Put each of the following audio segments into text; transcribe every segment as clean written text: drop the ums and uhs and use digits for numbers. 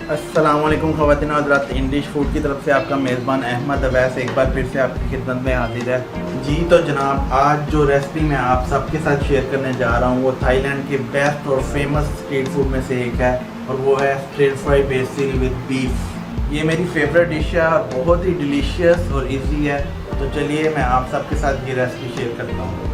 अस्सलामुअलैकुम ख़वातीन और हज़रात, इंडिश फूड की तरफ से आपका मेज़बान अहमद अवैस एक बार फिर से आपकी खिदमत में हाजिर है। जी तो जनाब, आज जो रेसिपी मैं आप सबके साथ शेयर करने जा रहा हूँ वो थाईलैंड के बेस्ट और फेमस स्ट्रीट फूड में से एक है और वो है stir fry BECIL with beef. ये मेरी फेवरेट डिश है और बहुत ही डिलीशियस और इजी है। तो चलिए मैं आप सबके साथ ये रेसिपी शेयर करता हूँ।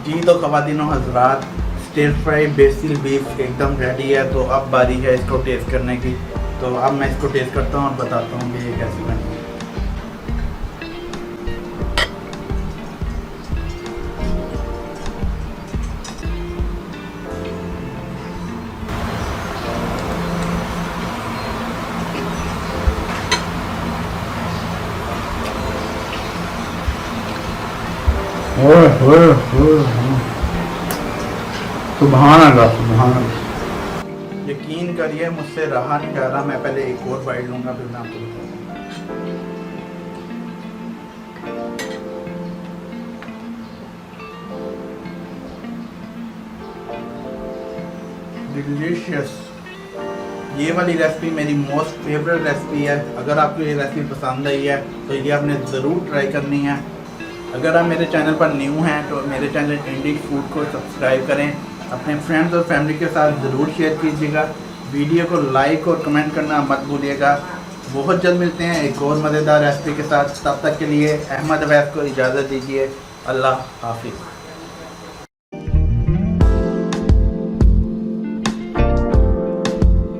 जी तो ख़वातीनो हज़रात, स्टिर फ्राई बेसिल बीफ एकदम रेडी है। तो अब बारी है इसको टेस्ट करने की। तो अब मैं इसको टेस्ट करता हूँ और बताता हूँ कि ये कैसी बनी है। सुभान अल्लाह, सुभान अल्लाह। यकीन करिए मुझसे रहा नहीं जा रहा, मैं पहले एक और बाइट लूँगा फिर मैं आपको बताऊँगा। डिलीशियस। ये वाली रेसिपी मेरी मोस्ट फेवरेट रेसिपी है। अगर आपको ये रेसिपी पसंद आई है तो ये आपने ज़रूर ट्राई करनी है। अगर आप मेरे चैनल पर न्यू हैं तो मेरे चैनल इंडिश फूड को सब्सक्राइब करें, अपने फ्रेंड्स और फैमिली के साथ ज़रूर शेयर कीजिएगा। वीडियो को लाइक और कमेंट करना मत भूलिएगा। बहुत जल्द मिलते हैं एक और मज़ेदार रेसिपी के साथ। तब तक के लिए अहमद अवैस को इजाज़त दीजिए। अल्लाह हाफिज़।